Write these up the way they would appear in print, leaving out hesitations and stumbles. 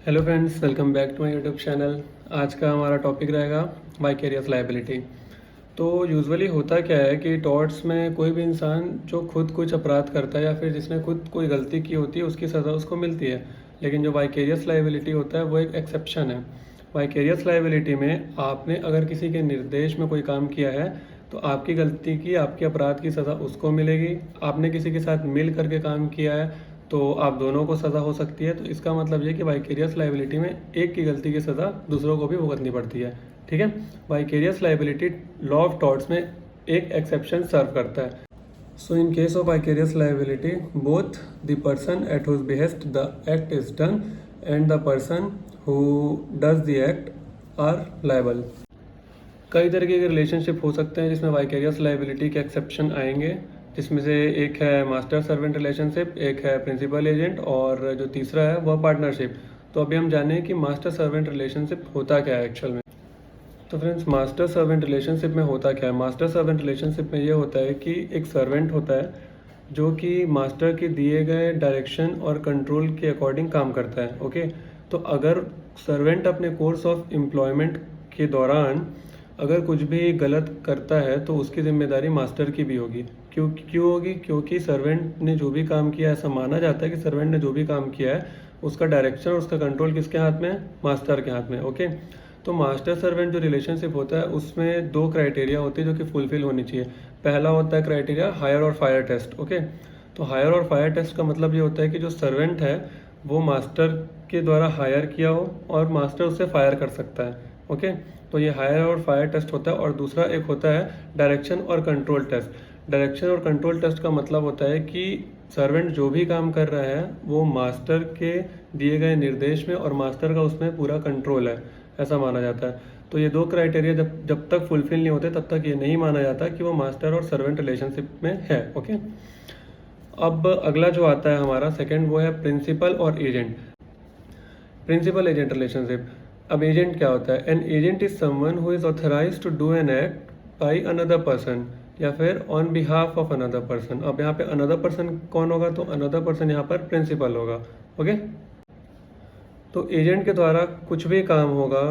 Hello friends, welcome back to my YouTube channel. आज का हमारा टॉपिक रहेगा वाइकेरियस लायबिलिटी। तो यूजुअली होता क्या है कि टॉर्ट्स में कोई भी इंसान जो खुद कुछ अपराध करता है या फिर जिसने खुद कोई गलती की होती है उसकी सज़ा उसको मिलती है। लेकिन जो वाइकेरियस लायबिलिटी होता है वो एक एक्सेप्शन है। वाइकेरियस लायबिलिटी में आपने अगर किसी के निर्देश में कोई काम किया है तो आपकी गलती की, आपके अपराध की सज़ा उसको मिलेगी। आपने किसी के साथ मिल करके काम किया है तो आप दोनों को सज़ा हो सकती है। तो इसका मतलब ये कि वाइकेरियस लायबिलिटी में एक की गलती की सज़ा दूसरों को भी भुगतनी पड़ती है। ठीक है। Vicarious liability law of torts में एक एक्सेप्शन सर्व करता है। So in case of vicarious liability both the person at whose behest the act is done and the person who does the act are liable. कई तरीके के relationship हो सकते हैं जिसमें वाइकेरियस लायबिलिटी के एक्सेप्शन आएंगे, जिसमें से एक है मास्टर सर्वेंट रिलेशनशिप, एक है प्रिंसिपल एजेंट और जो तीसरा है वह पार्टनरशिप। तो अभी हम जानें कि मास्टर सर्वेंट रिलेशनशिप होता क्या है एक्चुअल में। तो फ्रेंड्स, मास्टर सर्वेंट रिलेशनशिप में होता क्या है। मास्टर सर्वेंट रिलेशनशिप में ये होता है कि एक सर्वेंट होता है जो कि मास्टर के दिए गए डायरेक्शन और कंट्रोल के अकॉर्डिंग काम करता है। ओके, तो अगर सर्वेंट अपने कोर्स ऑफ एम्प्लॉयमेंट के दौरान अगर कुछ भी गलत करता है तो उसकी जिम्मेदारी मास्टर की भी होगी। क्यों होगी? क्योंकि सर्वेंट ने जो भी काम किया है, ऐसा माना जाता है कि सर्वेंट ने जो भी काम किया है उसका डायरेक्शन और उसका कंट्रोल किसके हाथ में है? मास्टर के हाथ में। ओके, तो मास्टर सर्वेंट जो रिलेशनशिप होता है उसमें दो क्राइटेरिया होती है जो कि फुलफिल होनी चाहिए। पहला होता है क्राइटेरिया हायर और फायर टेस्ट। ओके, तो हायर और फायर टेस्ट का मतलब ये होता है कि जो सर्वेंट है वो मास्टर के द्वारा हायर किया हो और मास्टर उससे फायर कर सकता है। ओके, तो ये हायर और फायर टेस्ट होता है। और दूसरा एक होता है डायरेक्शन और कंट्रोल टेस्ट। डायरेक्शन और कंट्रोल टेस्ट का मतलब होता है कि सर्वेंट जो भी काम कर रहा है वो मास्टर के दिए गए निर्देश में और मास्टर का उसमें पूरा कंट्रोल है, ऐसा माना जाता है। तो ये दो क्राइटेरिया जब जब तक फुलफिल नहीं होते तब तक ये नहीं माना जाता कि वो मास्टर और सर्वेंट रिलेशनशिप में है। ओके, अब अगला जो आता है हमारा सेकंड, वो है प्रिंसिपल और एजेंट। Principal agent relationship. अब एजेंट क्या होता है? An agent is someone who is authorised to do an act by another person या फिर on behalf of another person. अब यहाँ पे अनदर पर्सन कौन होगा? तो अनदर पर्सन यहाँ पर प्रिंसिपल होगा। ओके, तो एजेंट के द्वारा कुछ भी काम होगा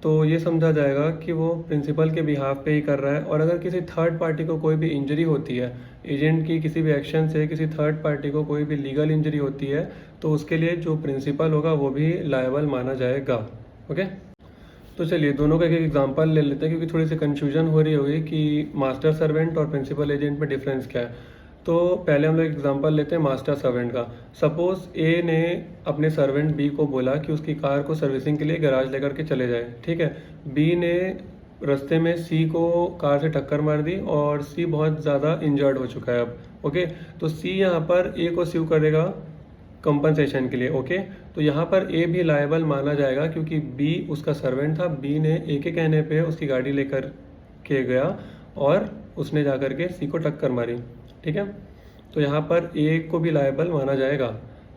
तो ये समझा जाएगा कि वो प्रिंसिपल के बिहाफ पे ही कर रहा है। और अगर किसी थर्ड पार्टी को कोई भी इंजरी होती है, एजेंट की किसी भी एक्शन से किसी थर्ड पार्टी को कोई भी लीगल इंजरी होती है तो उसके लिए जो प्रिंसिपल होगा वो भी लायबल माना जाएगा। ओके, तो चलिए दोनों का एक एग्जांपल ले लेते हैं क्योंकि थोड़ी सी कंफ्यूजन हो रही होगी कि मास्टर सर्वेंट और प्रिंसिपल एजेंट में डिफरेंस क्या है। तो पहले हम लोग एग्जांपल लेते हैं मास्टर सर्वेंट का। सपोज ए ने अपने सर्वेंट बी को बोला कि उसकी कार को सर्विसिंग के लिए गैराज लेकर के चले जाए। ठीक है, बी ने रास्ते में सी को कार से टक्कर मार दी और सी बहुत ज़्यादा इंजर्ड हो चुका है अब। ओके, तो सी यहाँ पर ए को स्यू करेगा कंपनसेशन के लिए। ओके, तो यहाँ पर ए भी लायबल माना जाएगा क्योंकि बी उसका सर्वेंट था। बी ने ए के कहने पे उसकी गाड़ी लेकर के गया और उसने जाकर के सी को टक्कर मारी। ठीक है, तो यहाँ पर ए को भी लायबल माना जाएगा।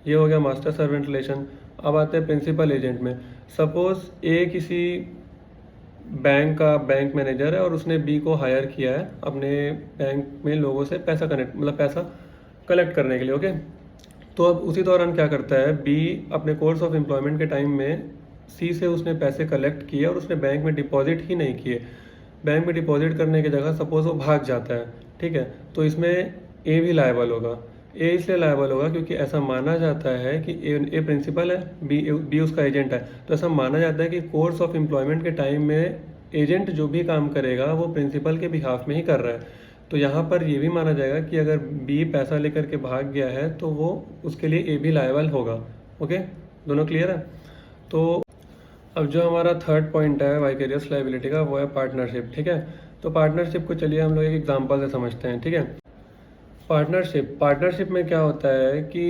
ये हो गया मास्टर सर्वेंट रिलेशन। अब आते हैं प्रिंसिपल एजेंट में। सपोज ए किसी बैंक का बैंक मैनेजर है और उसने बी को हायर किया है अपने बैंक में लोगों से पैसा पैसा कलेक्ट करने के लिए। ओके, तो अब उसी दौरान क्या करता है, बी अपने कोर्स ऑफ एम्प्लॉयमेंट के टाइम में सी से उसने पैसे कलेक्ट किए और उसने बैंक में डिपॉजिट ही नहीं किए। बैंक में डिपॉजिट करने की जगह सपोज वो भाग जाता है। ठीक है, तो इसमें ए भी लायबल होगा। ए इसलिए लायबल होगा क्योंकि ऐसा माना जाता है कि ए प्रिंसिपल है, बी उसका एजेंट है। तो ऐसा माना जाता है कि कोर्स ऑफ एम्प्लॉयमेंट के टाइम में एजेंट जो भी काम करेगा वो प्रिंसिपल के बिहाफ में ही कर रहा है। तो यहाँ पर ये भी माना जाएगा कि अगर बी पैसा लेकर के भाग गया है तो वो उसके लिए ए भी लायबल होगा। ओके, दोनों क्लियर है? तो अब जो हमारा थर्ड पॉइंट है वाइकेरियस लायबिलिटी का वो है पार्टनरशिप। ठीक है, तो पार्टनरशिप को चलिए हम लोग एक एग्जांपल से समझते हैं। ठीक है, पार्टनरशिप में क्या होता है कि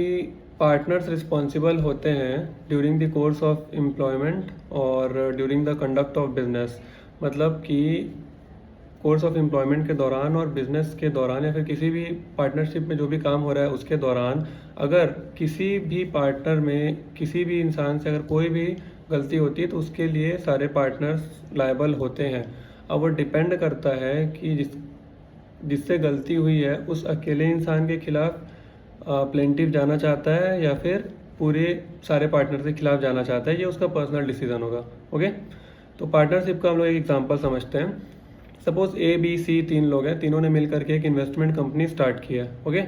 पार्टनर्स रिस्पॉन्सिबल होते हैं during the course of employment और during the conduct of business. मतलब कि कोर्स ऑफ एम्प्लॉयमेंट के दौरान और बिजनेस के दौरान या फिर किसी भी पार्टनरशिप में जो भी काम हो रहा है उसके दौरान अगर किसी भी पार्टनर में किसी भी इंसान से अगर कोई भी गलती होती है तो उसके लिए सारे पार्टनर्स लायबल होते हैं। अब वो डिपेंड करता है कि जिससे गलती हुई है उस अकेले इंसान के खिलाफ प्लेंटिव जाना चाहता है या फिर पूरे सारे पार्टनर के खिलाफ जाना चाहता है, ये उसका पर्सनल डिसीजन होगा। ओके, तो पार्टनरशिप का हम लोग एक एग्जांपल समझते हैं। सपोज ए बी सी 3 लोग हैं, तीनों ने मिल करके एक इन्वेस्टमेंट कंपनी स्टार्ट की है। ओके,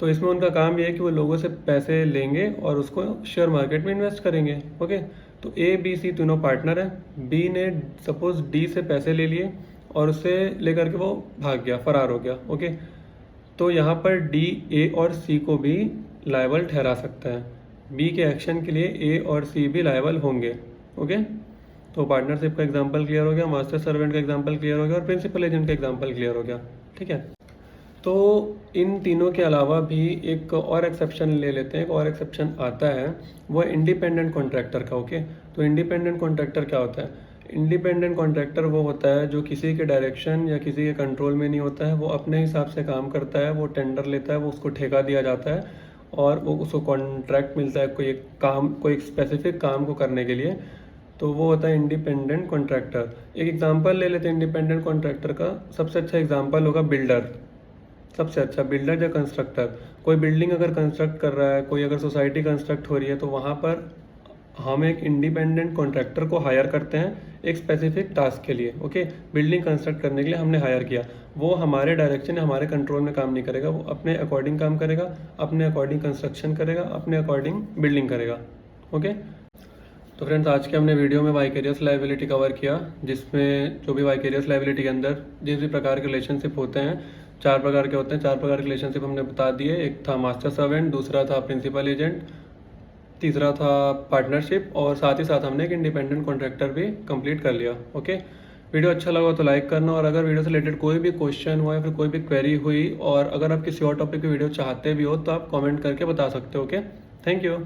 तो इसमें उनका काम ये है कि वो लोगों से पैसे लेंगे और उसको शेयर मार्केट में इन्वेस्ट करेंगे। ओके, तो ए बी सी तीनों पार्टनर हैं। बी ने सपोज डी से पैसे ले लिए और उससे लेकर के वो भाग गया, फरार हो गया। ओके, तो यहाँ पर डी ए और सी को भी लायबल ठहरा सकता है। बी के एक्शन के लिए ए और सी भी लायबल होंगे। ओके, तो पार्टनरशिप का एग्जांपल क्लियर हो गया, मास्टर सर्वेंट का एग्जांपल क्लियर हो गया और प्रिंसिपल एजेंट का एग्जांपल क्लियर हो गया। ठीक है, तो इन तीनों के अलावा भी एक और एक्सेप्शन ले लेते हैं। एक और एक्सेप्शन आता है, वो इंडिपेंडेंट कॉन्ट्रैक्टर का। ओके, तो इंडिपेंडेंट कॉन्ट्रैक्टर क्या होता है? इंडिपेंडेंट कॉन्ट्रैक्टर वो होता है जो किसी के डायरेक्शन या किसी के कंट्रोल में नहीं होता है, वो अपने हिसाब से काम करता है, वो टेंडर लेता है, वो उसको ठेका दिया जाता है और वो उसको कॉन्ट्रैक्ट मिलता है कोई एक काम, कोई एक स्पेसिफिक काम को करने के लिए, तो वो होता है इंडिपेंडेंट कॉन्ट्रैक्टर। एक एग्जांपल ले लेते हैं इंडिपेंडेंट कॉन्ट्रैक्टर का। सबसे अच्छा एग्जांपल होगा बिल्डर। सबसे अच्छा बिल्डर या कंस्ट्रक्टर, कोई बिल्डिंग अगर कंस्ट्रक्ट कर रहा है, कोई अगर सोसाइटी कंस्ट्रक्ट हो रही है, तो वहाँ पर हम एक इंडिपेंडेंट कॉन्ट्रैक्टर को हायर करते हैं एक स्पेसिफिक टास्क के लिए। ओके, बिल्डिंग कंस्ट्रक्ट करने के लिए हमने हायर किया, वो हमारे डायरेक्शन या हमारे कंट्रोल में काम नहीं करेगा, वो अपने अकॉर्डिंग काम करेगा, अपने अकॉर्डिंग कंस्ट्रक्शन करेगा, अपने अकॉर्डिंग बिल्डिंग करेगा। ओके, तो फ्रेंड्स आज के हमने वीडियो में वाइकेरियस लायबिलिटी कवर किया, जिसमें जो भी वाइकेरियस लायबिलिटी के अंदर जिस भी प्रकार के रिलेशनशिप होते हैं, 4 प्रकार के होते हैं। 4 प्रकार के रिलेशनशिप हमने बता दिए। एक था मास्टर सर्वेंट, दूसरा था प्रिंसिपल एजेंट, तीसरा था पार्टनरशिप और साथ ही साथ हमने एक इंडिपेंडेंट कॉन्ट्रैक्टर भी कंप्लीट कर लिया। ओके, वीडियो अच्छा लगा तो लाइक करना, और अगर वीडियो से रिलेटेड कोई भी क्वेश्चन हुआ या फिर कोई भी क्वेरी हुई और अगर आप किसी और टॉपिक की वीडियो चाहते भी हो तो आप कमेंट करके बता सकते हो। Okay, thank you.